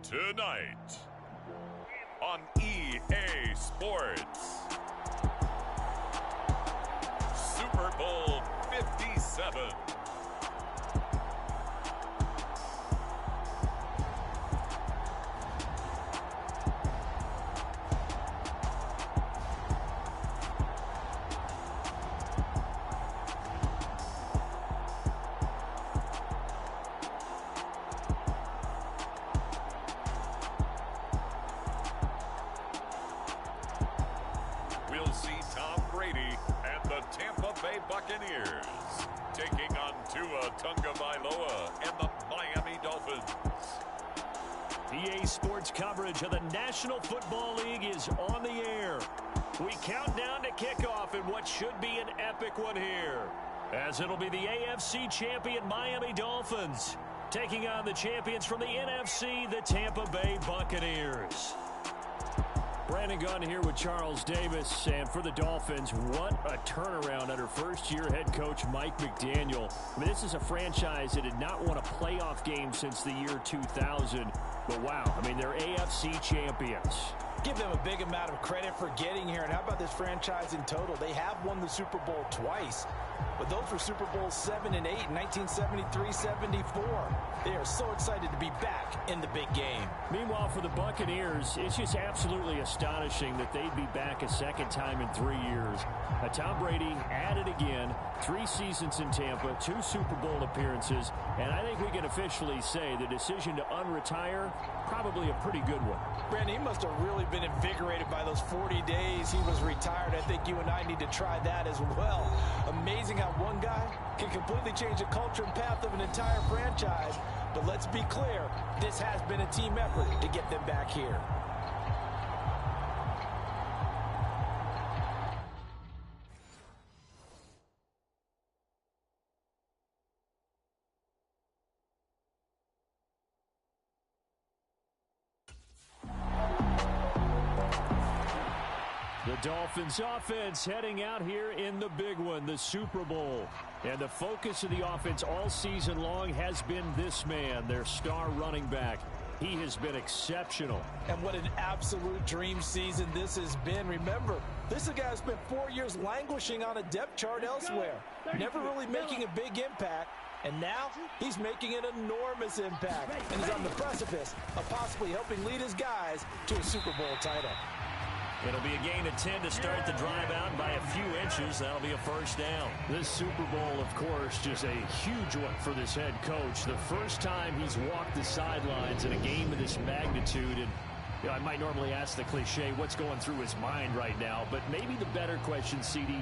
Tonight on EA Sports, Super Bowl 57. We'll see Tom Brady and the Tampa Bay Buccaneers taking on Tua Tagovailoa and the Miami Dolphins. EA Sports coverage of the National Football League is on the air. We count down to kickoff in what should be an epic one here, as it'll be the AFC champion Miami Dolphins taking on the champions from the NFC, the Tampa Bay Buccaneers. Brandon Gunn here with Charles Davis, and for the Dolphins, what a turnaround under first-year head coach Mike McDaniel. I mean, this is a franchise that did not win a playoff game since the year 2000, but wow, I mean, they're AFC champions. Give them a big amount of credit for getting here, and how about this franchise in total? They have won the Super Bowl twice, but those were Super Bowls 7 and 8 in 1973-74. They are so excited to be back in the big game. Meanwhile, for the Buccaneers, it's just absolutely astonishing that they'd be back a second time in 3 years. Tom Brady at it again, 3 seasons in Tampa, 2 Super Bowl appearances, and I think we can officially say the decision to unretire, probably a pretty good one. Brandon, he must have really been invigorated by those 40 days he was retired. I think you and I need to try that as well. Amazing how one guy can completely change the culture and path of an entire franchise. But let's be clear, this has been a team effort to get them back here. The Dolphins offense heading out here in the big one, the Super Bowl. And the focus of the offense all season long has been this man, their star running back. He has been exceptional. And what an absolute dream season this has been. Remember, this is a guy who spent 4 years languishing on a depth chart elsewhere, never really making a big impact. And now he's making an enormous impact. And he's on the precipice of possibly helping lead his guys to a Super Bowl title. It'll be a gain of 10 to start the drive out by a few inches. That'll be a first down. This Super Bowl, of course, just a huge one for this head coach. The first time he's walked the sidelines in a game of this magnitude. And you know, I might normally ask the cliche, what's going through his mind right now? But maybe the better question, CD,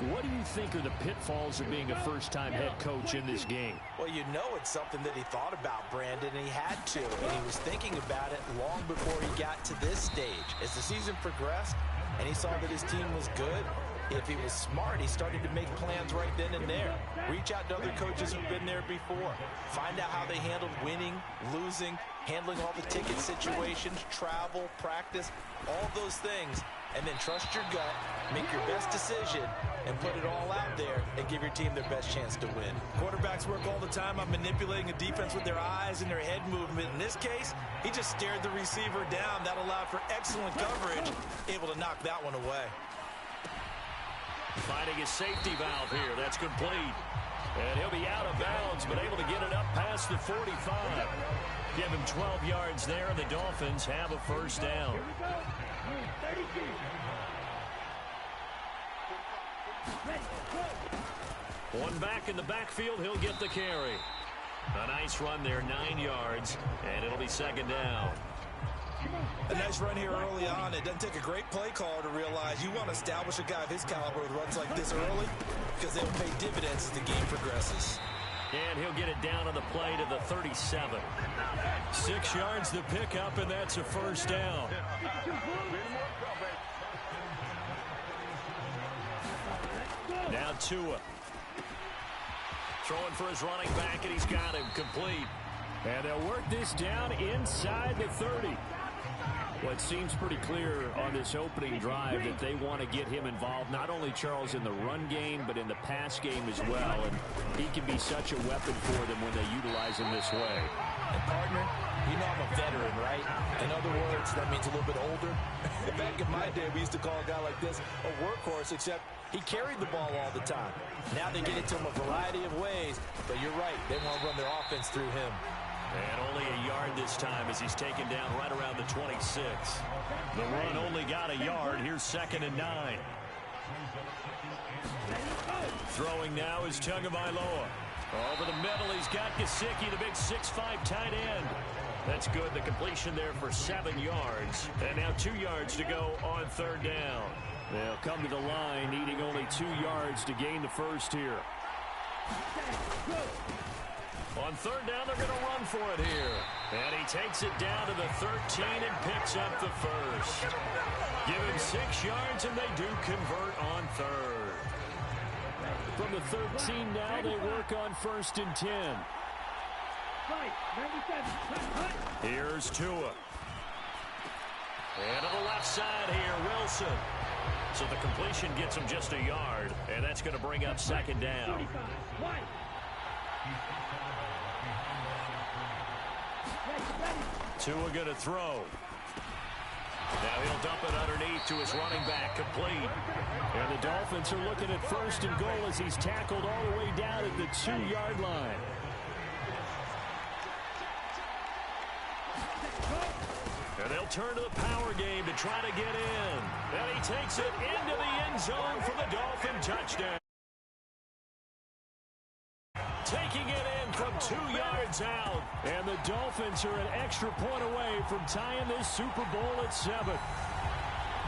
what do you think are the pitfalls of being a first-time head coach in this game? Well, you know it's something that he thought about, Brandon, and he had to. And he was thinking about it long before he got to this stage. As the season progressed and he saw that his team was good, if he was smart, he started to make plans right then and there. Reach out to other coaches who've been there before. Find out how they handled winning, losing, handling all the ticket situations, travel, practice, all those things. And then trust your gut, make your best decision, and put it all out there and give your team their best chance to win. Quarterbacks work all the time on manipulating a defense with their eyes and their head movement. In this case, he just stared the receiver down. That allowed for excellent coverage, able to knock that one away. Finding his safety valve here. That's complete. And he'll be out of bounds, but able to get it up past the 45. Give him 12 yards there, and the Dolphins have a first down. One back in the backfield, he'll get the carry. A nice run there, 9 yards, and it'll be second down. A nice run here early on. It doesn't take a great play caller to realize you want to establish a guy of his caliber with runs like this early because they'll pay dividends as the game progresses. And he'll get it down on the play to the 37. 6 yards to pick up, and that's a first down. Now Tua. Throwing for his running back, and he's got him complete. And they'll work this down inside the 30. Well, it seems pretty clear on this opening drive that they want to get him involved, not only, Charles, in the run game, but in the pass game as well. And he can be such a weapon for them when they utilize him this way. And, partner, You know I'm a veteran, right? In other words, that means a little bit older. Back in my day, we used to call a guy like this a workhorse, except he carried the ball all the time. Now they get it to him a variety of ways, but you're right. They want to run their offense through him. And only a yard this time as he's taken down right around the 26. The run only got a yard. Here's 2nd and 9. Throwing now is Tagovailoa. Over the middle, he's got Gesicki, the big 6'5" tight end. That's good. The completion there for 7 yards. And now 2 yards to go on 3rd down. They'll come to the line, needing only 2 yards to gain the first here. On 3rd down, they're going to run for it here. And he takes it down to the 13 and picks up the first. Give him 6 yards, and they do convert on 3rd. From the 13 now, they work on 1st and 10. Here's Tua. And to the left side here, Wilson. So the completion gets him just a yard, and that's going to bring up 2nd down. Tua going to throw. Now he'll dump it underneath to his running back, complete. And the Dolphins are looking at 1st and goal as he's tackled all the way down at the 2-yard line. And they'll turn to the power game to try to get in. And he takes it into the end zone for the Dolphin touchdown. Taking it in from 2 yards out. And the Dolphins are an extra point away from tying this Super Bowl at 7.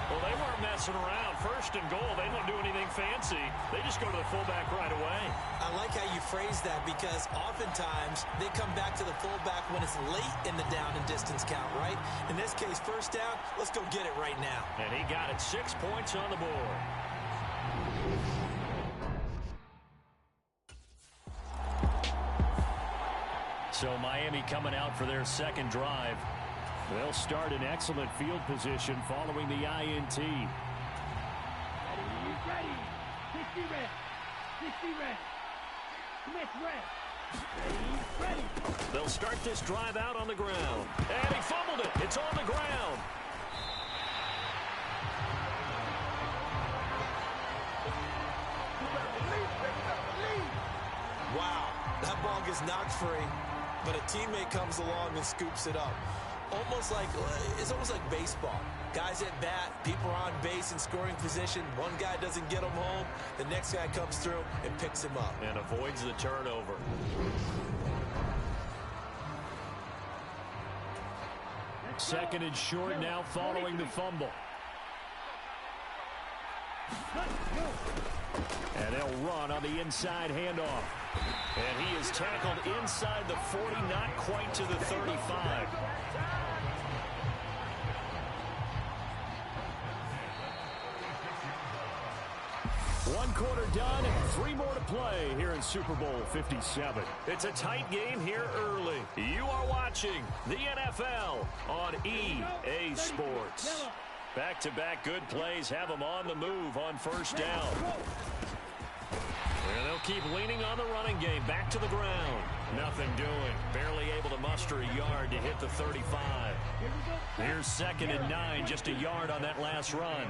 Well, they weren't messing around. 1st and goal, they don't do anything fancy. They just go to the fullback right away. I like how you phrase that because oftentimes they come back to the fullback when it's late in the down and distance count, right? In this case, 1st down, let's go get it right now. And he got it. 6 points on the board. So Miami coming out for their 2nd drive. They'll start in excellent field position following the INT. Ready. 60 red. 60 red. Smith red. Ready. They'll start this drive out on the ground. And he fumbled it. It's on the ground. Wow, that ball gets knocked free, but a teammate comes along and scoops it up. It's almost like baseball. Guys at bat, people are on base in scoring position. One guy doesn't get him home. The next guy comes through and picks him up. And avoids the turnover. Second and short now following the fumble. And they'll run on the inside handoff. And he is tackled inside the 40, not quite to the 35. One quarter done and 3 more to play here in Super Bowl 57. It's a tight game here early. You are watching the NFL on EA Sports. Back-to-back good plays have them on the move on 1st down. And they'll keep leaning on the running game. Back to the ground. Nothing doing. Barely able to muster a yard to hit the 35. Here's 2nd and 9. Just a yard on that last run.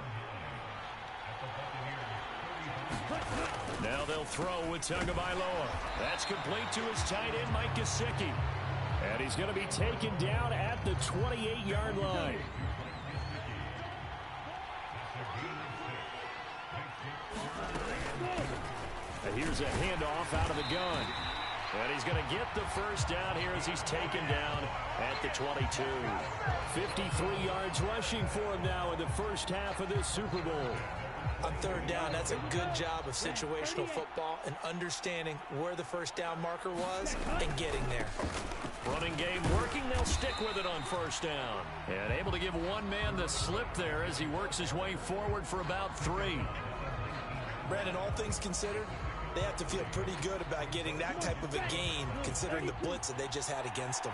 Now they'll throw with Tagovailoa. That's complete to his tight end, Mike Gesicki. And he's going to be taken down at the 28-yard line. And here's a handoff out of the gun. And he's going to get the 1st down here as he's taken down at the 22. 53 yards rushing for him now in the first half of this Super Bowl. On 3rd down, that's a good job of situational football and understanding where the 1st down marker was and getting there. Running game working. They'll stick with it on 1st down. And able to give one man the slip there as he works his way forward for about 3. Brandon, all things considered, they have to feel pretty good about getting that type of a gain considering the blitz that they just had against them.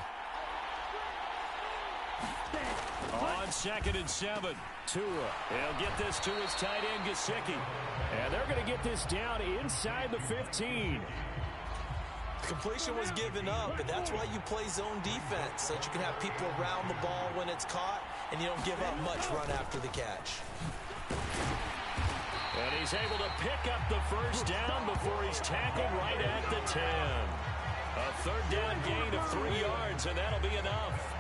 On 2nd and 7, Tua. He'll get this to his tight end, Gesicki. And they're going to get this down inside the 15. Completion was given up, but that's why you play zone defense, so that you can have people around the ball when it's caught, and you don't give up much run after the catch. And he's able to pick up the first down before he's tackled right at the 10. A third down gain of 3 yards, and that'll be enough.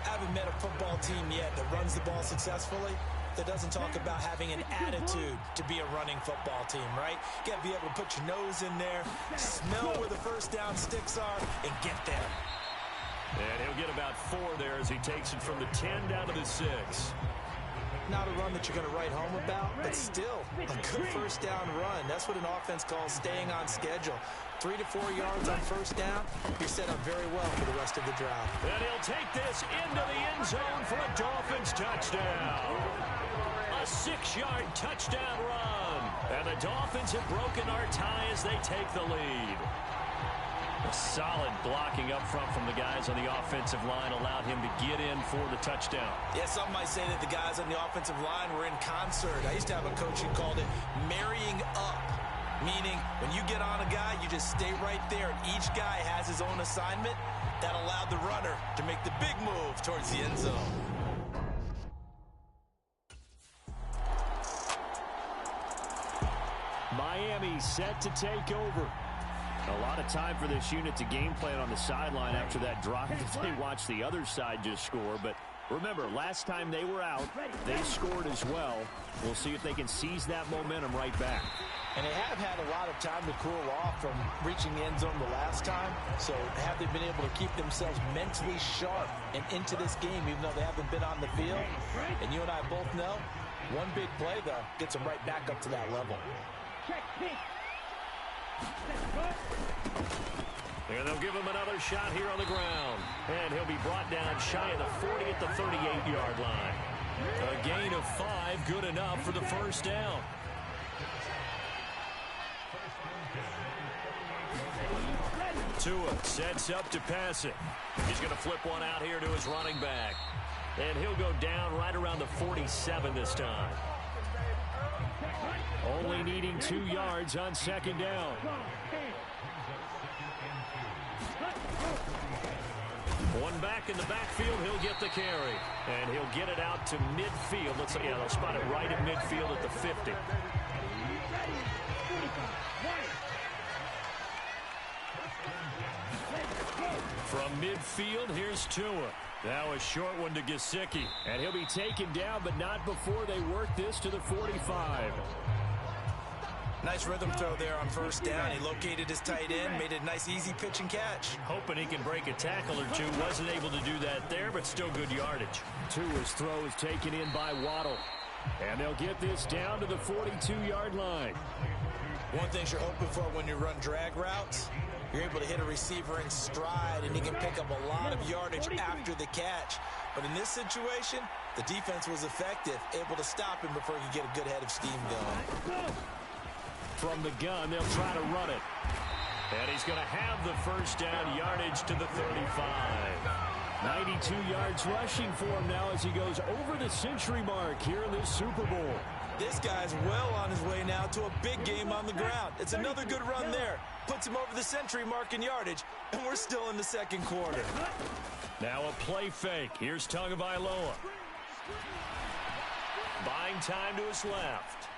I haven't met a football team yet that runs the ball successfully that doesn't talk about having an attitude to be a running football team, right? You got to be able to put your nose in there, smell where the first down sticks are, and get there. And he'll get about 4 there as he takes it from the 10 down to the 6. Not a run that you're going to write home about, but still a good first down run. That's what an offense calls staying on schedule. 3 to 4 yards on first down, you're set up very well for the rest of the drive. And he'll take this into the end zone for a Dolphins touchdown. A 6-yard touchdown run. And the Dolphins have broken our tie as they take the lead. A solid blocking up front from the guys on the offensive line allowed him to get in for the touchdown. Yeah, some might say that the guys on the offensive line were in concert. I used to have a coach who called it marrying up, meaning when you get on a guy, you just stay right there, and each guy has his own assignment. That allowed the runner to make the big move towards the end zone. Miami set to take over. A lot of time for this unit to game plan on the sideline after that drive that they watched the other side just score. But remember, last time they were out, they scored as well. We'll see if they can seize that momentum right back. And they have had a lot of time to cool off from reaching the end zone the last time. So have they been able to keep themselves mentally sharp and into this game, even though they haven't been on the field? And you and I both know, one big play, though, gets them right back up to that level. And they'll give him another shot here on the ground. And he'll be brought down shy of the 40 at the 38-yard line. A gain of 5, good enough for the first down. Tua sets up to pass it. He's going to flip one out here to his running back. And he'll go down right around the 47 this time. Only needing 2 yards on second down. One back in the backfield, he'll get the carry. And he'll get it out to midfield. Let's see, yeah, they'll spot it right at midfield at the 50. From midfield, here's Tua. Now a short one to Gesicki. And he'll be taken down, but not before they work this to the 45. Nice rhythm throw there on first down. He located his tight end, made it a nice, easy pitch and catch. Hoping he can break a tackle or two. Wasn't able to do that there, but still good yardage. Tua's throw is taken in by Waddle. And they'll get this down to the 42-yard line. One thing you're hoping for when you run drag routes, you're able to hit a receiver in stride, and he can pick up a lot of yardage after the catch. But in this situation, the defense was effective, able to stop him before he could get a good head of steam going. From the gun, they'll try to run it. And he's going to have the first down, yardage to the 35. 92 yards rushing for him now as he goes over the century mark here in this Super Bowl. This guy's well on his way now to a big game on the ground. It's another good run there. Puts him over the century mark in yardage, and we're still in the second quarter. Now a play fake. Here's Tagovailoa. Buying time to his left.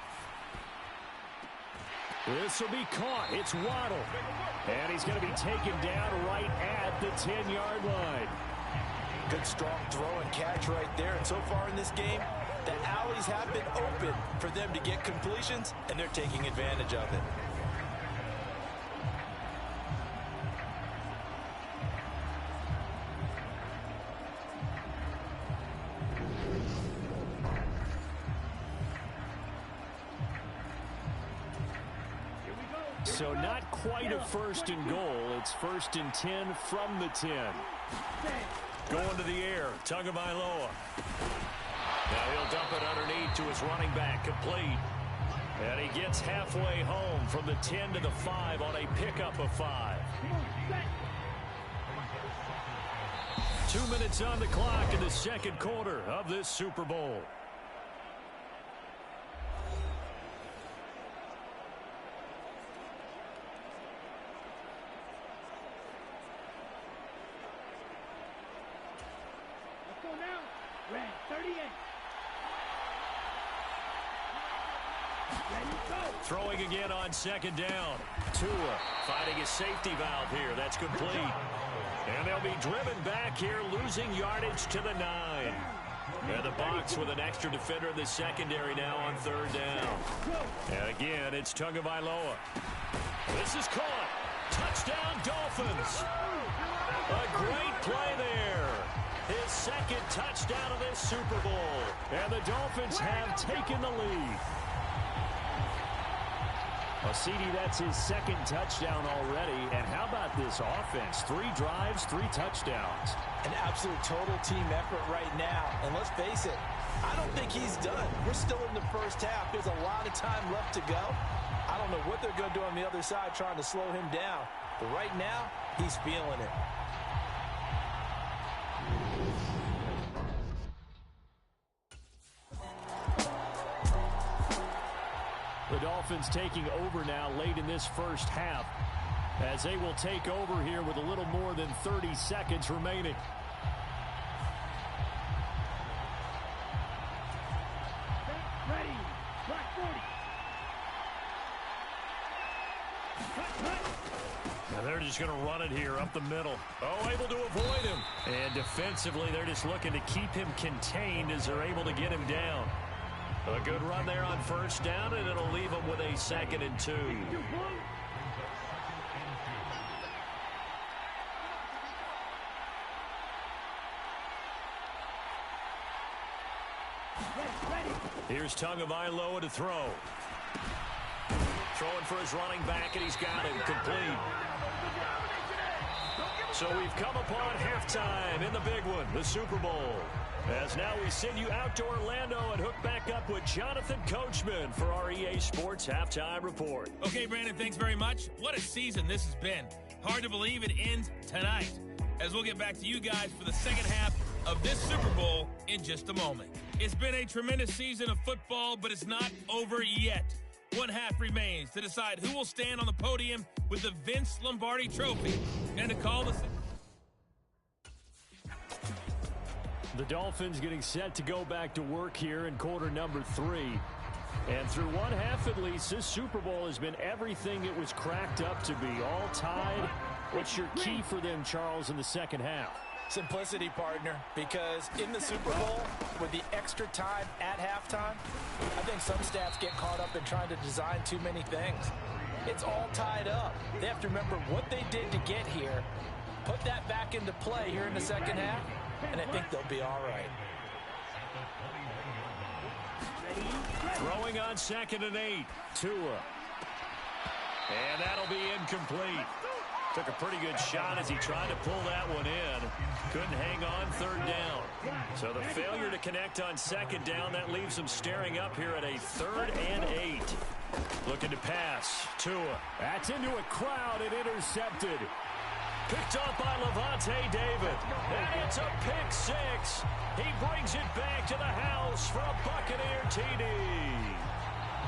This will be caught. It's Waddle. And he's going to be taken down right at the 10-yard line. Good strong throw and catch right there. And so far in this game, the alleys have been open for them to get completions, and they're taking advantage of it. So not quite a first and goal. It's first and 10 from the 10. Going to the air, Tagovailoa. Now he'll dump it underneath to his running back, complete. And he gets halfway home from the 10 to the 5 on a pickup of 5. 2 minutes on the clock in the second quarter of this Super Bowl. Red, 38. Ready, go. Throwing again on second down. Tua finding his safety valve here. That's complete. And they'll be driven back here, losing yardage to the 9. And the box with an extra defender in the secondary now on third down. And again, it's Tagovailoa. This is caught. Touchdown, Dolphins. A great play there. His second touchdown of this Super Bowl. And the Dolphins have taken the lead. Well, CD, that's his second touchdown already. And how about this offense? 3 drives, 3 touchdowns. An absolute total team effort right now. And let's face it, I don't think he's done. We're still in the first half. There's a lot of time left to go. I don't know what they're going to do on the other side trying to slow him down. But right now, he's feeling it. The Dolphins taking over now late in this first half as they will take over here with a little more than 30 seconds remaining. Ready, Black 40. Now they're just going to run it here up the middle. Oh, able to avoid him. And defensively, they're just looking to keep him contained as they're able to get him down. A good run there on first down, and it'll leave them with a 2nd and 2. Here's Tagovailoa to throw. Throwing for his running back, and he's got him complete. So we've come upon halftime in the big one, the Super Bowl. As now we send you out to Orlando and hook back up with Jonathan Coachman for our EA Sports Halftime Report. Okay, Brandon, thanks very much. What a season this has been. Hard to believe it ends tonight, as we'll get back to you guys for the second half of this Super Bowl in just a moment. It's been a tremendous season of football, but it's not over yet. One half remains to decide who will stand on the podium with the Vince Lombardi Trophy and to call the Dolphins getting set to go back to work here in quarter number 3. And through one half at least, this Super Bowl has been everything it was cracked up to be. All tied. What's your key for them, Charles, in the second half? Simplicity, partner, because in the Super Bowl, with the extra time at halftime, I think some stats get caught up in trying to design too many things. It's all tied up. They have to remember what they did to get here, put that back into play here in the second half, and I think they'll be all right. Throwing on 2nd and 8. Tua. And that'll be incomplete. Took a pretty good shot as he tried to pull that one in. Couldn't hang on third down. So the failure to connect on second down, that leaves him staring up here at a 3rd and 8. Looking to pass. Tua. That's into a crowd and intercepted. Picked up by Levante David. And it's a pick 6. He brings it back to the house for a Buccaneer TD.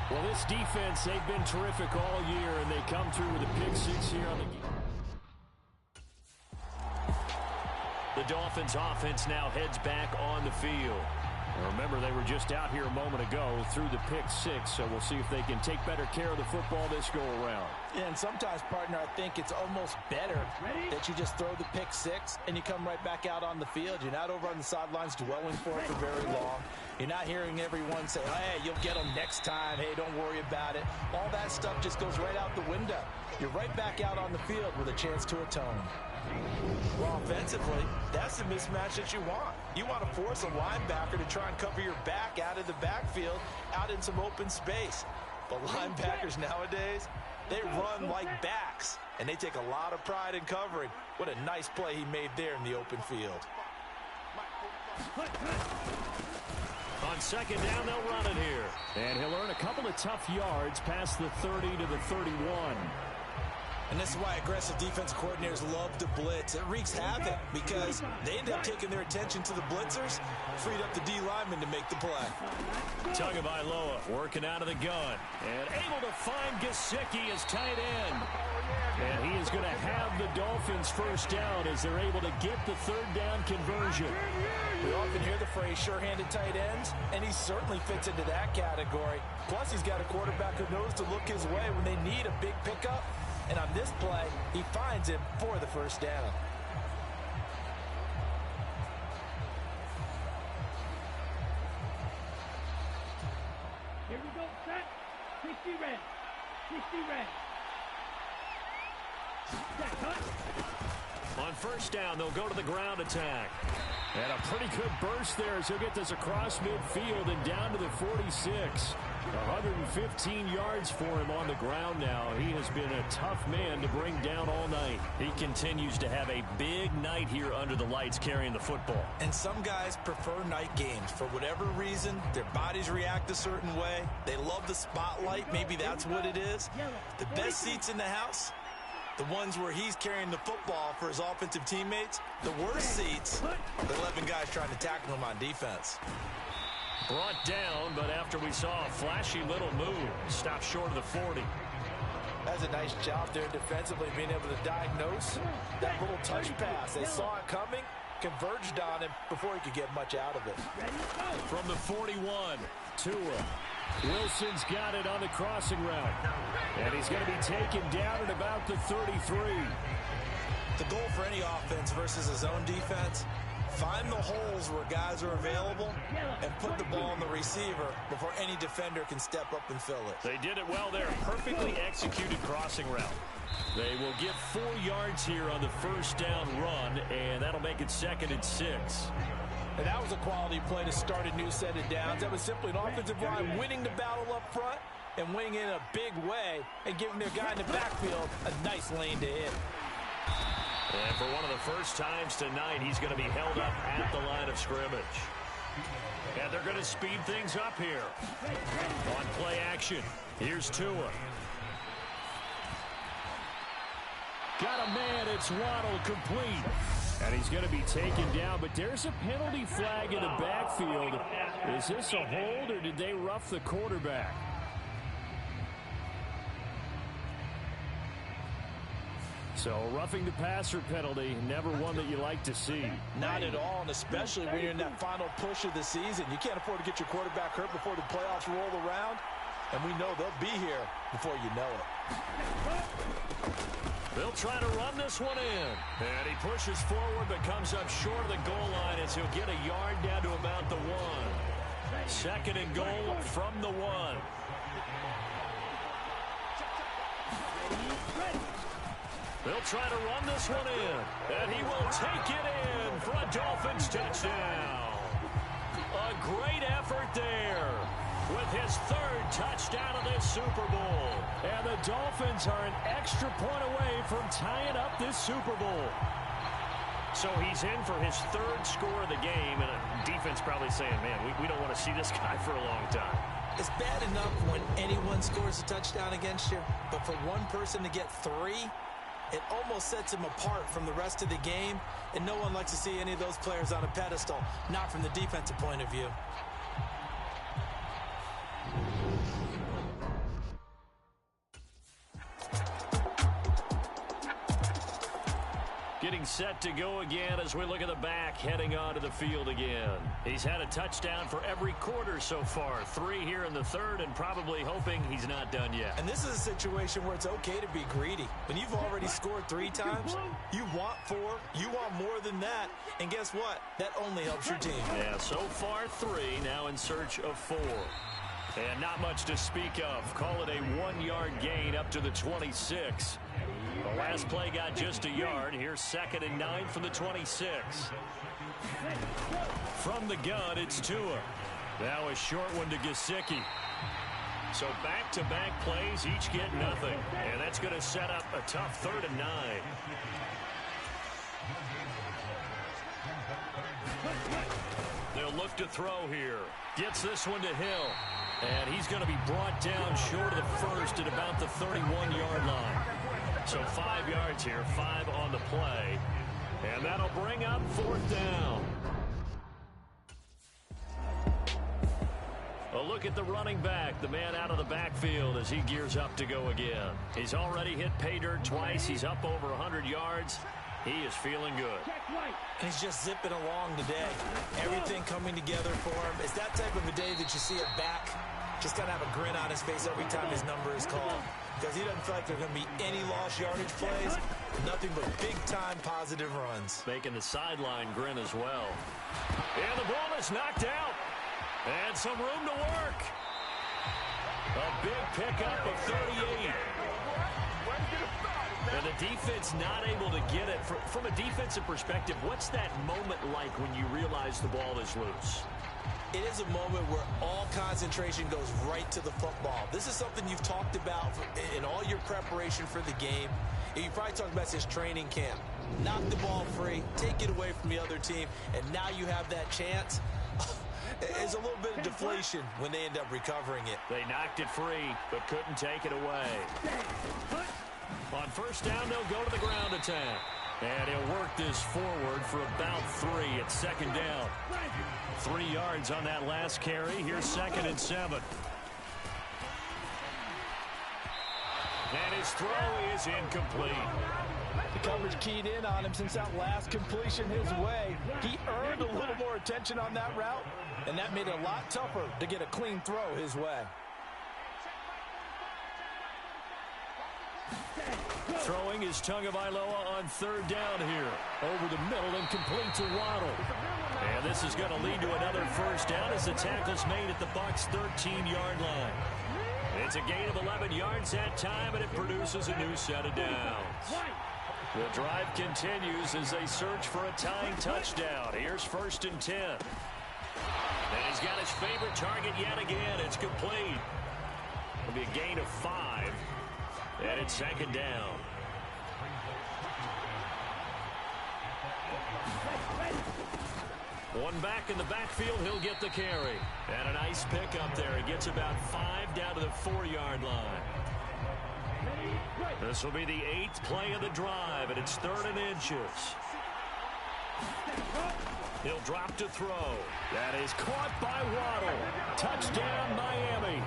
Well, this defense, they've been terrific all year, and they come through with a pick 6 here on the game. The Dolphins offense now heads back on the field. And remember, they were just out here a moment ago through the pick 6, so we'll see if they can take better care of the football this go-around. Yeah, and sometimes, partner, I think it's almost better that you just throw the pick 6 and you come right back out on the field. You're not over on the sidelines dwelling for it for very long. You're not hearing everyone say, hey, you'll get them next time. Hey, don't worry about it. All that stuff just goes right out the window. You're right back out on the field with a chance to atone. Well, offensively, that's the mismatch that you want. You want to force a linebacker to try and cover your back out of the backfield, out in some open space. But linebackers nowadays, they run like backs, and they take a lot of pride in covering. What a nice play he made there in the open field. On second down, they'll run it here. And he'll earn a couple of tough yards past the 30 to the 31. And this is why aggressive defense coordinators love to blitz. It wreaks havoc because they end up taking their attention to the blitzers, freed up the D lineman to make the play. Tagovailoa working out of the gun and able to find Gesicki as tight end. And he is going to have the Dolphins first down as they're able to get the third down conversion. We often hear the phrase sure-handed tight ends, and he certainly fits into that category. Plus, he's got a quarterback who knows to look his way when they need a big pickup. And on this play, he finds him for the first down. Here we go, set. 60 red. 60 red. Set, cut. On first down, they'll go to the ground attack. And a pretty good burst there as he'll get this across midfield and down to the 46. 115 yards for him on the ground now. He has been a tough man to bring down all night. He continues to have a big night here under the lights carrying the football. And some guys prefer night games. For whatever reason, their bodies react a certain way. They love the spotlight. Maybe that's what it is. The best seats in the house, the ones where he's carrying the football for his offensive teammates. The worst seats, the 11 guys trying to tackle him on defense. Brought down, but after we saw a flashy little move, stopped short of the 40. That's a nice job there defensively, being able to diagnose that little touch pass. They saw it coming, converged on him before he could get much out of it. From the 41, Tua. Wilson's got it on the crossing route. And he's going to be taken down at about the 33. The goal for any offense versus his own defense, find the holes where guys are available and put the ball on the receiver before any defender can step up and fill it. They did it well there. Perfectly executed crossing route. They will get 4 yards here on the first down run, and that'll make it 2nd and 6. And that was a quality play to start a new set of downs. That was simply an offensive line winning the battle up front and winning in a big way and giving their guy in the backfield a nice lane to hit. And for one of the first times tonight, he's going to be held up at the line of scrimmage. And they're going to speed things up here. On play action, here's Tua. Got a man, it's Waddle, complete. And he's going to be taken down, but there's a penalty flag in the backfield. Is this a hold, or did they rough the quarterback? So, roughing the passer penalty, never one that you like to see. Not at all, and especially when you're in that final push of the season. You can't afford to get your quarterback hurt before the playoffs roll around, and we know they'll be here before you know it. They'll try to run this one in. And he pushes forward, but comes up short of the goal line as he'll get a yard down to about the 1. 2nd and goal from the 1. They'll try to run this one in, and he will take it in for a Dolphins touchdown. A great effort there with his 3rd touchdown of this Super Bowl. And the Dolphins are an extra point away from tying up this Super Bowl. So he's in for his 3rd score of the game, and a defense probably saying, man, we don't want to see this guy for a long time. It's bad enough when anyone scores a touchdown against you, but for one person to get 3, it almost sets him apart from the rest of the game, and no one likes to see any of those players on a pedestal, not from the defensive point of view. Getting set to go again as we look at the back, heading onto the field again. He's had a touchdown for every quarter so far. 3 here in the 3rd, and probably hoping he's not done yet. And this is a situation where it's okay to be greedy. When you've already scored 3 times, you want 4, you want more than that. And guess what? That only helps your team. Yeah, so far 3, now in search of 4. And not much to speak of. Call it a 1-yard gain up to the 26. The last play got just a yard. Here's 2nd and 9 from the 26. From the gun, it's Tua. Now a short one to Gesicki. So back-to-back plays, each get nothing. And that's going to set up a tough 3rd and 9. They'll look to throw here. Gets this one to Hill. And he's going to be brought down short of the 1st at about the 31-yard line. So 5 yards here, 5 on the play. And that'll bring up 4th down. A look at the running back, the man out of the backfield as he gears up to go again. He's already hit pay dirt twice. He's up over 100 yards. He is feeling good. He's just zipping along today. Everything coming together for him. It's that type of a day that you see a back just kind of have a grin on his face every time his number is called. Because he doesn't feel like there are going to be any lost yardage plays. Nothing but big-time positive runs. Making the sideline grin as well. And the ball is knocked out. And some room to work. A big pickup of 38. And the defense not able to get it. From a defensive perspective, what's that moment like when you realize the ball is loose? It is a moment where all concentration goes right to the football. This is something you've talked about in all your preparation for the game. You probably talked about this training camp. Knock the ball free, take it away from the other team, and now you have that chance. It's a little bit of deflation when they end up recovering it. They knocked it free, but couldn't take it away. On 1st down, they'll go to the ground attack. And he'll work this forward for about 3 at 2nd down. 3 yards on that last carry. Here's 2nd and 7. And his throw is incomplete. The coverage keyed in on him since that last completion his way. He earned a little more attention on that route, and that made it a lot tougher to get a clean throw his way. Throwing is Tagovailoa on 3rd down here. Over the middle and complete to Waddle. And this is going to lead to another 1st down as the tackle's made at the Bucs' 13-yard line. It's a gain of 11 yards that time, and it produces a new set of downs. The drive continues as they search for a tying touchdown. Here's 1st and 10. And he's got his favorite target yet again. It's complete. It'll be a gain of 5. And it's 2nd down. One back in the backfield, he'll get the carry. And a nice pickup there. He gets about 5 down to the 4-yard line. This will be the 8th play of the drive, and it's 3rd and inches. He'll drop to throw. That is caught by Waddle. Touchdown, Miami.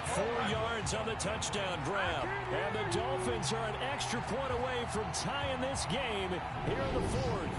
4 yards on the touchdown grab. And the Dolphins are an extra point away from tying this game here in the 4th.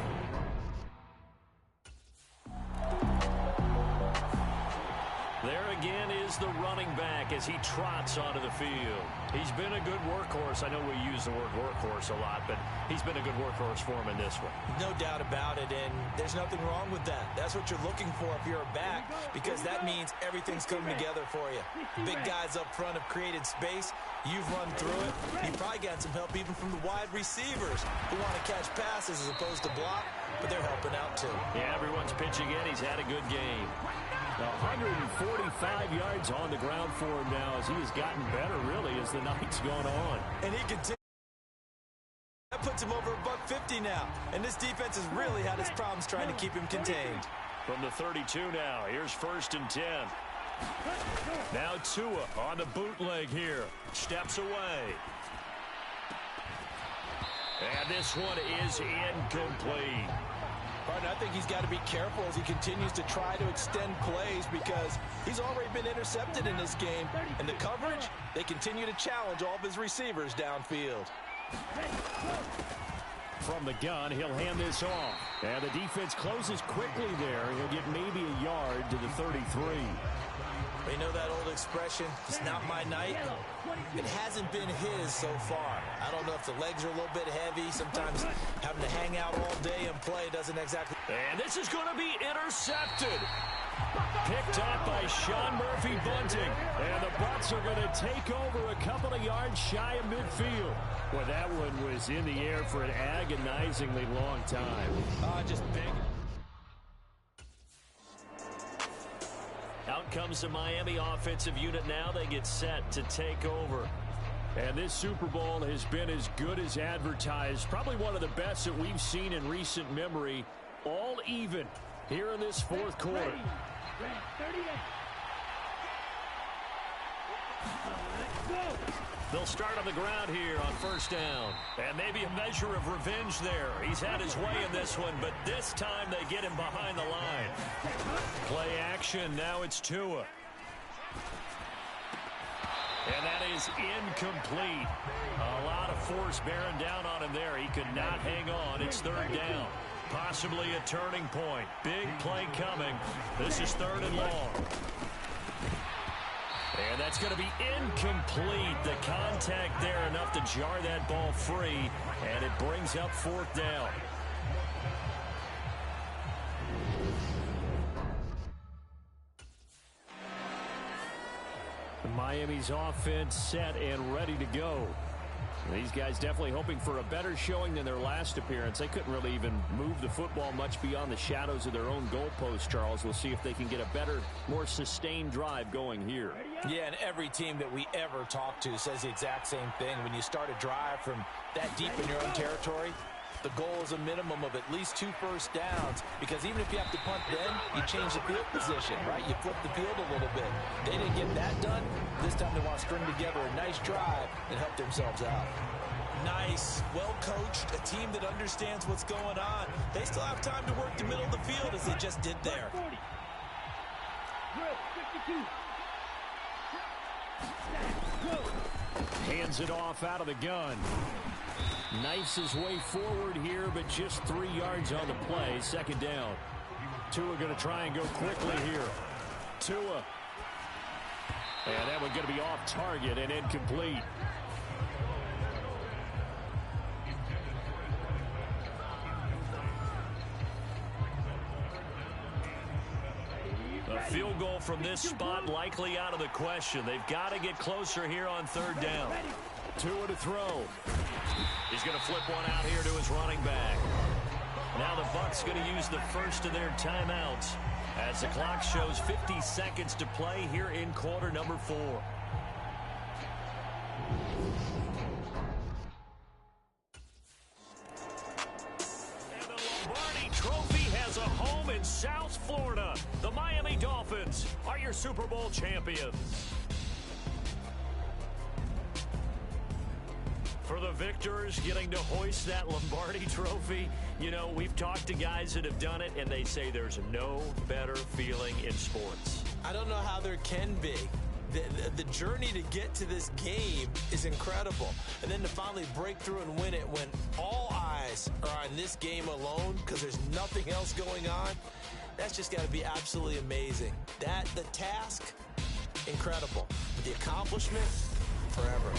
There again is the running back as he trots onto the field. He's been a good workhorse. I know we use the word workhorse a lot, but he's been a good workhorse for him in this one. No doubt about it, and there's nothing wrong with that. That's what you're looking for if you're a back, because that means everything's coming together for you. Big guys up front have created space. You've run through it. You've probably got some help even from the wide receivers who want to catch passes as opposed to block, but they're helping out too. Yeah, everyone's pitching in. He's had a good game. 145 yards on the ground for him now as he has gotten better, really, as the night's gone on. And he continues. That puts him over $150 now. And this defense has really had its problems trying to keep him contained. From the 32 now, here's 1st and 10. Now Tua on the bootleg here. Steps away. And this one is incomplete. I think he's got to be careful as he continues to try to extend plays because he's already been intercepted in this game. And the coverage, they continue to challenge all of his receivers downfield. From the gun, he'll hand this off. And the defense closes quickly there. He'll get maybe a yard to the 33. You know that old expression, it's not my night? It hasn't been his so far. I don't know if the legs are a little bit heavy. Sometimes having to hang out all day and play doesn't exactly... And this is going to be intercepted. Picked up by Sean Murphy Bunting. And the Bucs are going to take over a couple of yards shy of midfield. Well, that one was in the air for an agonizingly long time. Just big. Out comes the Miami offensive unit now. They get set to take over. And this Super Bowl has been as good as advertised. Probably one of the best that we've seen in recent memory. All even here in this 4th quarter. Ready. 38. Let's go. They'll start on the ground here on first down. And maybe a measure of revenge there. He's had his way in this one, but this time they get him behind the line. Play action. Now it's Tua. And that is incomplete. A lot of force bearing down on him there. He could not hang on. It's third down. Possibly a turning point. Big play coming. This is third and long. And that's going to be incomplete. The contact there enough to jar that ball free. And it brings up fourth down. Miami's offense set and ready to go. These guys definitely hoping for a better showing than their last appearance. They couldn't really even move the football much beyond the shadows of their own goalpost, Charles. We'll see if they can get a better, more sustained drive going here. Yeah, and every team that we ever talk to says the exact same thing. When you start a drive from that deep in your own territory, the goal is a minimum of at least 2 first downs, because even if you have to punt then, you change the field position, right? You flip the field a little bit. They didn't get that done. This time they want to string together a nice drive and help themselves out. Nice, well-coached, a team that understands what's going on. They still have time to work the middle of the field as they just did there. 52. Hands it off out of the gun. Knifes his way forward here, but just 3 yards on the play. Second down. Tua going to try and go quickly here. Tua. And that one going to be off target and incomplete. A field goal from this spot likely out of the question. They've got to get closer here on third down. Tua to throw. He's going to flip one out here to his running back. Now the Bucs going to use the first of their timeouts as the clock shows 50 seconds to play here in quarter number 4. And the Lombardi Trophy has a home in South Florida. The Miami Dolphins are your Super Bowl champions. For the victors getting to hoist that Lombardi Trophy, you know, we've talked to guys that have done it, and they say there's no better feeling in sports. I don't know how there can be. The journey to get to this game is incredible. And then to finally break through and win it when all eyes are on this game alone because there's nothing else going on, that's just got to be absolutely amazing. The task, incredible. But the accomplishment, forever.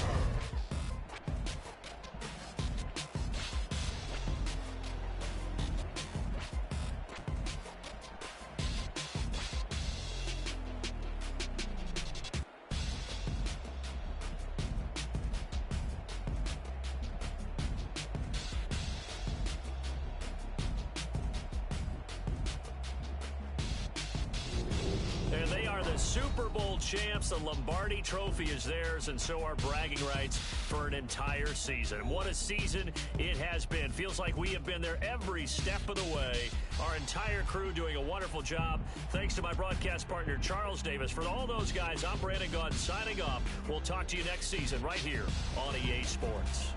Super Bowl champs. The Lombardi Trophy is theirs, and so are bragging rights for an entire season. What a season it has been. Feels like we have been there every step of the way. Our entire crew doing a wonderful job. Thanks to my broadcast partner, Charles Davis. For all those guys, I'm Brandon Gaudin signing off. We'll talk to you next season right here on EA Sports.